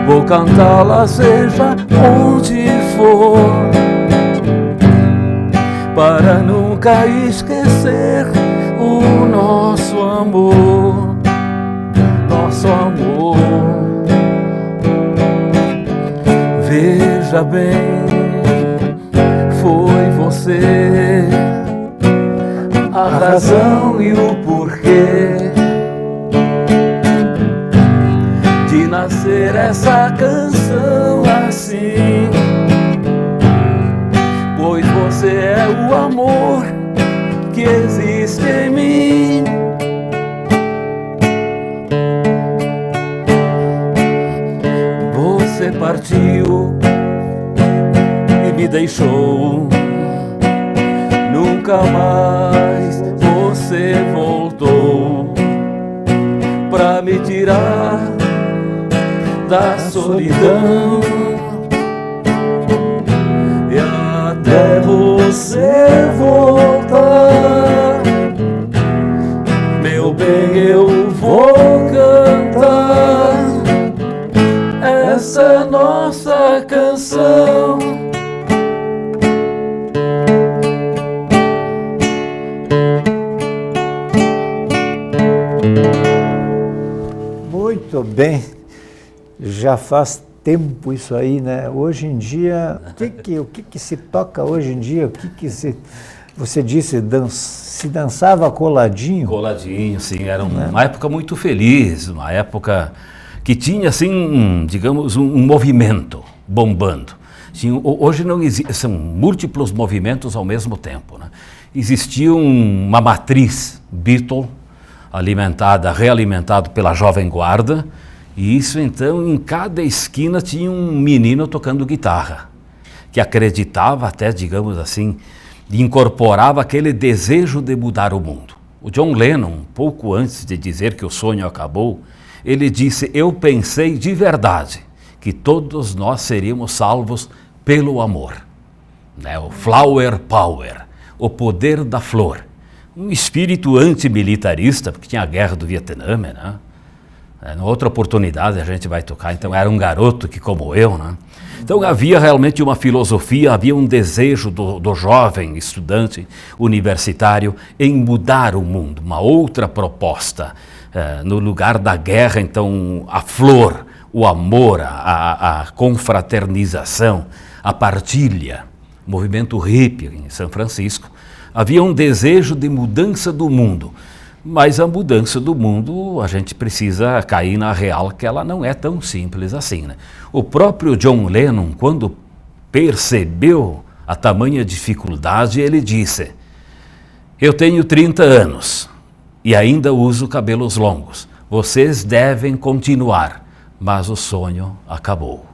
Vou cantá-la seja onde for, para nunca esquecer o nosso amor, nosso amor. Veja bem, foi você a razão e o porquê de nascer essa canção assim. Pois você é o amor que existe em mim. Você partiu e me deixou, nunca mais você voltou pra me tirar da solidão. Até você voltar, meu bem, eu vou cantar essa nossa canção. Muito bem, já faz tempo isso aí, né? Hoje em dia, o que se toca hoje em dia? Você disse, se dançava coladinho? Coladinho, sim, era uma época muito feliz, uma época que tinha, assim, digamos, um movimento bombando. Hoje não existe, são múltiplos movimentos ao mesmo tempo, né? Existia uma matriz Beatle, realimentado pela Jovem Guarda, e isso então em cada esquina tinha um menino tocando guitarra, que acreditava até, digamos assim, incorporava aquele desejo de mudar o mundo. O John Lennon, pouco antes de dizer que o sonho acabou, ele disse: eu pensei de verdade que todos nós seríamos salvos pelo amor, né? O Flower Power, o poder da flor. Um espírito antimilitarista, porque tinha a guerra do Vietnã, né? Na outra oportunidade a gente vai tocar, então era um garoto que como eu, né? Então havia realmente uma filosofia, havia um desejo do jovem estudante universitário em mudar o mundo, uma outra proposta. No lugar da guerra, então, a flor, o amor, a confraternização, a partilha, o movimento hippie em São Francisco. Havia um desejo de mudança do mundo, mas a mudança do mundo, a gente precisa cair na real que ela não é tão simples assim, né? O próprio John Lennon, quando percebeu a tamanha dificuldade, ele disse: eu tenho 30 anos e ainda uso cabelos longos, vocês devem continuar, mas o sonho acabou.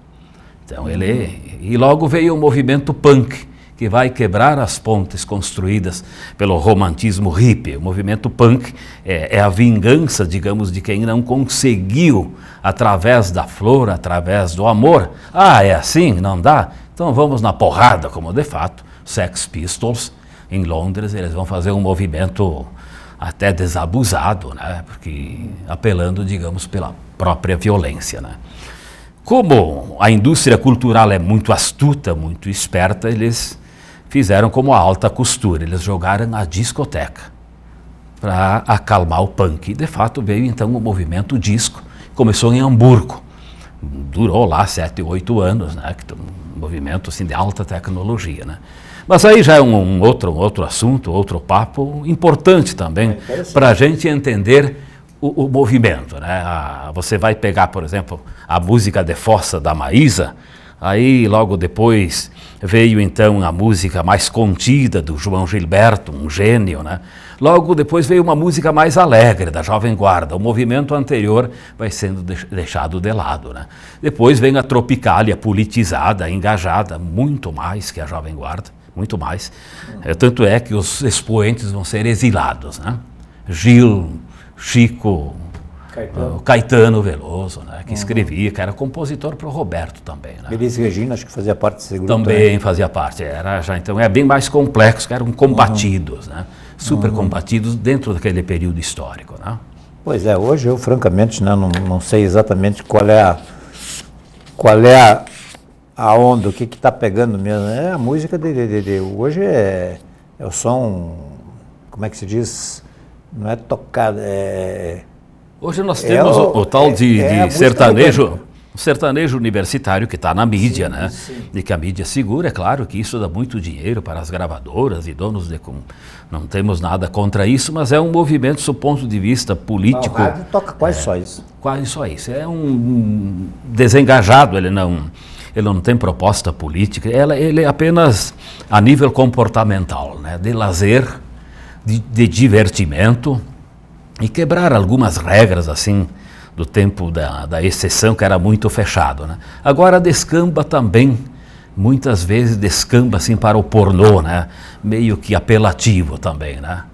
Então e logo veio o movimento punk, que vai quebrar as pontes construídas pelo romantismo hippie. O movimento punk é a vingança, digamos, de quem não conseguiu, através da flor, através do amor. Ah, é assim? Não dá? Então vamos na porrada, como de fato, Sex Pistols, em Londres, eles vão fazer um movimento até desabusado, né? Porque apelando, digamos, pela própria violência, né? Como a indústria cultural é muito astuta, muito esperta, eles fizeram como a alta costura, eles jogaram a discoteca para acalmar o punk. E de fato veio então o movimento disco, começou em Hamburgo, durou lá 7, 8 anos, né? Um movimento assim, de alta tecnologia, né? Mas aí já é um outro assunto, outro papo importante também para a gente entender o movimento, né? Você vai pegar, por exemplo, a música de Fossa da Maísa, aí logo depois veio então a música mais contida do João Gilberto, um gênio, né? Logo depois veio uma música mais alegre da Jovem Guarda, o movimento anterior vai sendo deixado de lado, né? Depois vem a Tropicália politizada, engajada, muito mais que a Jovem Guarda, muito mais. Tanto é que os expoentes vão ser exilados, né? Gil, Chico, Caetano Veloso, né, que escrevia, que era compositor para o Roberto também, né? Elis Regina, acho que fazia parte desse grupo. Também fazia parte, então é bem mais complexo, que eram combatidos, né? Super combatidos dentro daquele período histórico, né? Pois é, hoje eu francamente, né, não sei exatamente qual é a onda, o que está pegando mesmo. É a música de hoje é o som, como é que se diz? Não é tocada, Hoje nós temos o tal de sertanejo, o sertanejo universitário que está na mídia, sim, né? Sim. E que a mídia segura, é claro que isso dá muito dinheiro para as gravadoras e donos de... Não temos nada contra isso, mas é um movimento, do ponto de vista político... O rádio toca quase só isso. Quase só isso. É um desengajado, ele não tem proposta política, ele é apenas a nível comportamental, né? De lazer, de divertimento, e quebrar algumas regras assim do tempo da exceção, que era muito fechado, né? Agora descamba também, muitas vezes descamba assim para o pornô, né? Meio que apelativo também, né?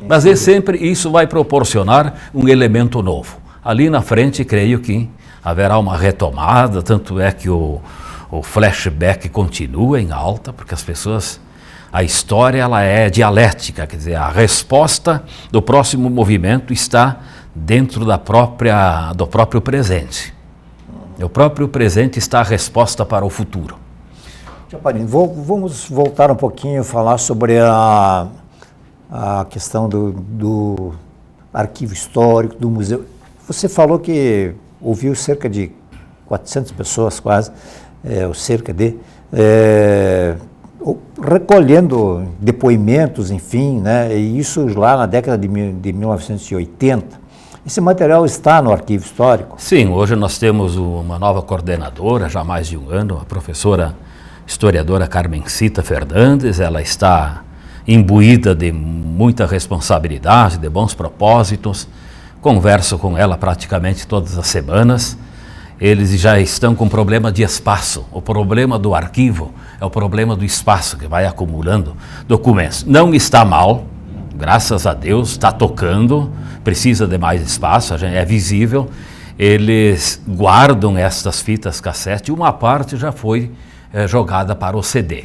Mas sempre isso vai proporcionar um elemento novo. Ali na frente creio que haverá uma retomada, tanto é que o flashback continua em alta, porque as pessoas... A história ela é dialética, quer dizer, a resposta do próximo movimento está dentro do próprio presente. O próprio presente está a resposta para o futuro. Chaparin, vamos voltar um pouquinho e falar sobre a questão do arquivo histórico, do museu. Você falou que ouviu cerca de 400 pessoas quase, ou cerca de, recolhendo depoimentos, enfim, né, e isso lá na década de 1980. Esse material está no arquivo histórico? Sim, hoje nós temos uma nova coordenadora, já há mais de um ano, a professora historiadora Carmencita Fernandes. Ela está imbuída de muita responsabilidade, de bons propósitos. Converso com ela praticamente todas as semanas. Eles já estão com problema de espaço. O problema do arquivo é o problema do espaço, que vai acumulando documentos. Não está mal, graças a Deus, está tocando, precisa de mais espaço, é visível. Eles guardam estas fitas cassete, uma parte já foi jogada para o CD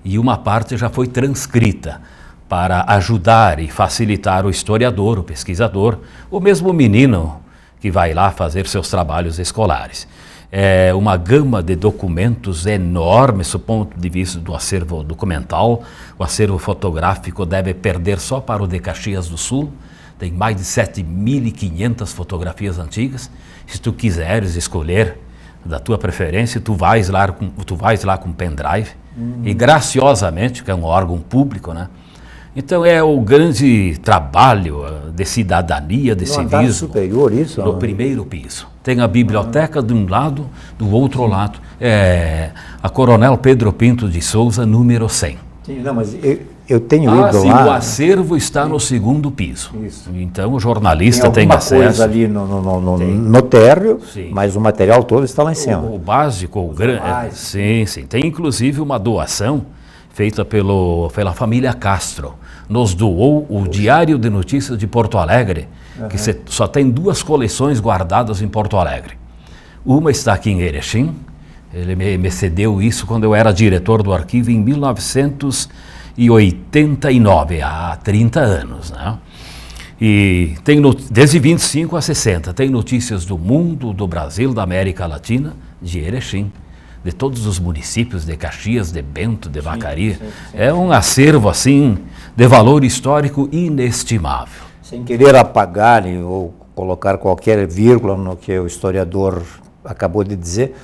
e uma parte já foi transcrita para ajudar e facilitar o historiador, o pesquisador, o mesmo menino que vai lá fazer seus trabalhos escolares. É uma gama de documentos enorme, do ponto de vista do acervo documental. O acervo fotográfico deve perder só para o de Caxias do Sul. Tem mais de 7.500 fotografias antigas. Se tu quiseres escolher da tua preferência, tu vais lá com pendrive e graciosamente, que é um órgão público, né? Então é o grande trabalho de cidadania, de civismo. No andar superior, isso? No primeiro piso. Tem a biblioteca de um lado, do outro lado. É a Coronel Pedro Pinto de Souza, número 100. Sim, não, mas eu tenho ido sim, lá. O acervo está no segundo piso. Isso. Então o jornalista tem acesso. Tem coisa ali no térreo, sim, mas o material todo está lá em cima. O básico, o grande. Sim, sim. Tem inclusive uma doação feita pela família Castro. Nos doou o Diário de Notícias de Porto Alegre, que só tem 2 coleções guardadas em Porto Alegre. Uma está aqui em Erechim. Ele me cedeu isso quando eu era diretor do arquivo em 1989, há 30 anos, né? E tem desde 25 a 60, tem notícias do mundo, do Brasil, da América Latina, de Erechim, de todos os municípios, de Caxias, de Bento, de Vacaria. Sim. É um acervo, assim, de valor histórico inestimável. Sem querer apagar ou colocar qualquer vírgula no que o historiador acabou de dizer,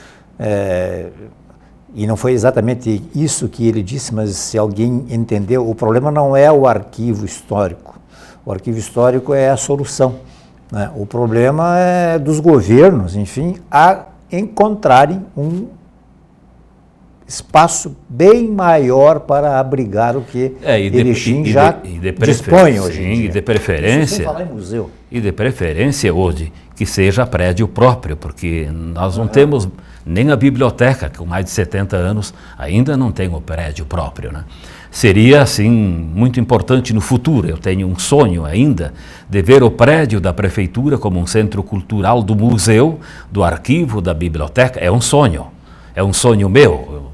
e não foi exatamente isso que ele disse, mas se alguém entendeu, o problema não é o arquivo histórico. O arquivo histórico é a solução, né? O problema é dos governos, enfim, a encontrarem um espaço bem maior para abrigar o que Erechim já dispõe hoje em dia. E de preferência, sem falar em museu. E de preferência hoje que seja prédio próprio, porque nós não temos nem a biblioteca, que com mais de 70 anos ainda não tem o prédio próprio, né? Seria, assim, muito importante no futuro. Eu tenho um sonho ainda de ver o prédio da prefeitura como um centro cultural do museu, do arquivo, da biblioteca. É um sonho meu.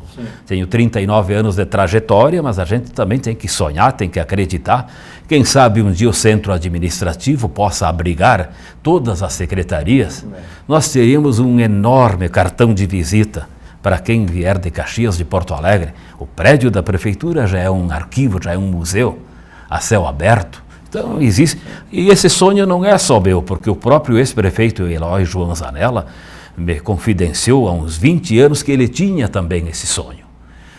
Tenho 39 anos de trajetória, mas a gente também tem que sonhar, tem que acreditar. Quem sabe um dia o centro administrativo possa abrigar todas as secretarias. Nós teríamos um enorme cartão de visita para quem vier de Caxias, de Porto Alegre. O prédio da prefeitura já é um arquivo, já é um museu a céu aberto. Então existe. E esse sonho não é só meu, porque o próprio ex-prefeito Eloy João Zanella me confidenciou há uns 20 anos que ele tinha também esse sonho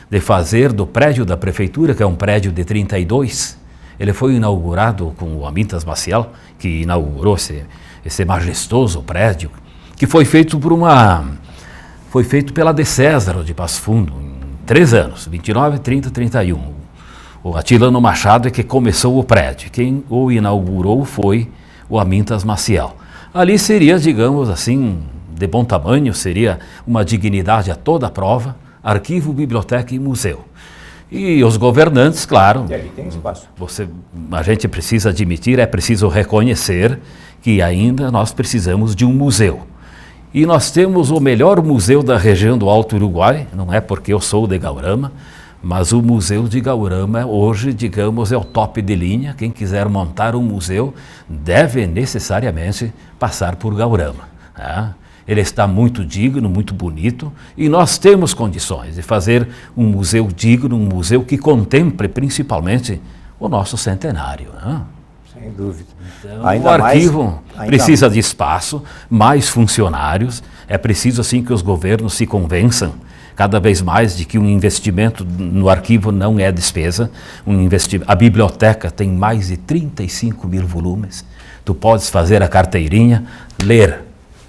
de fazer do prédio da prefeitura, que é um prédio de 32, ele foi inaugurado com o Amintas Maciel, que inaugurou esse majestoso prédio, que foi feito pela De César de Passo Fundo, em 3 anos, 29, 30, 31. O Atilano Machado é que começou o prédio, quem o inaugurou foi o Amintas Maciel. Ali seria, digamos assim, de bom tamanho, seria uma dignidade a toda a prova, arquivo, biblioteca e museu. E os governantes, claro, e ali tem espaço. A gente precisa admitir, é preciso reconhecer que ainda nós precisamos de um museu. E nós temos o melhor museu da região do Alto Uruguai, não é porque eu sou de Gaurama, mas o Museu de Gaurama hoje, digamos, é o top de linha. Quem quiser montar um museu deve necessariamente passar por Gaurama, né? Ele está muito digno, muito bonito, e nós temos condições de fazer um museu digno, um museu que contemple principalmente o nosso centenário, né? Sem dúvida. Então, o arquivo precisa de espaço, mais funcionários. É preciso assim que os governos se convençam cada vez mais de que um investimento no arquivo não é despesa. A biblioteca tem mais de 35 mil volumes. Tu podes fazer a carteirinha, ler.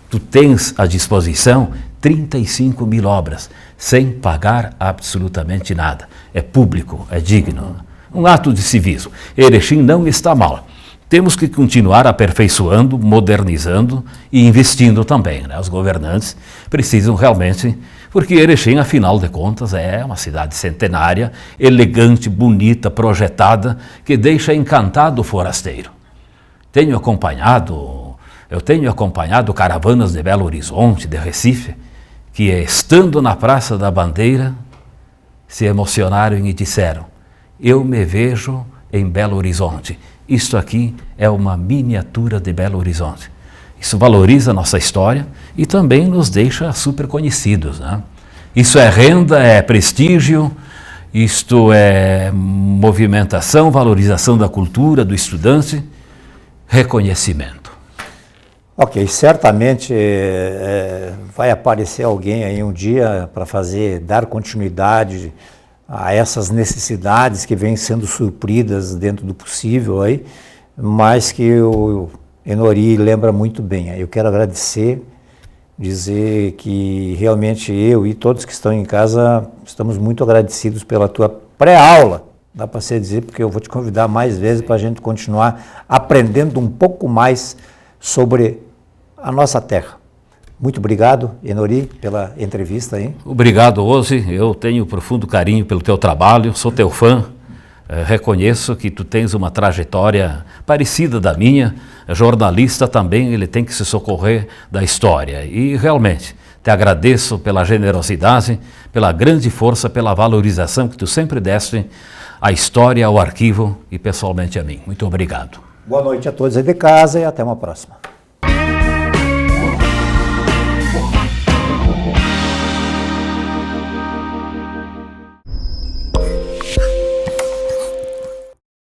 Tu tens à disposição 35 mil obras, sem pagar absolutamente nada. É público, é digno. Um ato de civismo. Erechim não está mal. Temos que continuar aperfeiçoando, modernizando e investindo também, né? Os governantes precisam realmente, porque Erechim, afinal de contas, é uma cidade centenária, elegante, bonita, projetada, que deixa encantado o forasteiro. Eu tenho acompanhado caravanas de Belo Horizonte, de Recife, que estando na Praça da Bandeira, se emocionaram e disseram: eu me vejo em Belo Horizonte. Isto aqui é uma miniatura de Belo Horizonte. Isso valoriza a nossa história e também nos deixa super conhecidos, né? Isso é renda, é prestígio, isto é movimentação, valorização da cultura, do estudante, reconhecimento. Ok, certamente vai aparecer alguém aí um dia para dar continuidade a essas necessidades que vêm sendo supridas dentro do possível aí, mas que o Enori lembra muito bem. Eu quero agradecer, dizer que realmente eu e todos que estão em casa estamos muito agradecidos pela tua pré-aula, dá para você dizer, porque eu vou te convidar mais vezes para a gente continuar aprendendo um pouco mais sobre a nossa terra. Muito obrigado, Enori, pela entrevista aí. Obrigado, Ose. Eu tenho profundo carinho pelo teu trabalho, sou teu fã. Reconheço que tu tens uma trajetória parecida da minha. Jornalista também, ele tem que se socorrer da história. E realmente, te agradeço pela generosidade, pela grande força, pela valorização que tu sempre deste à história, ao arquivo e pessoalmente a mim. Muito obrigado. Boa noite a todos aí de casa e até uma próxima.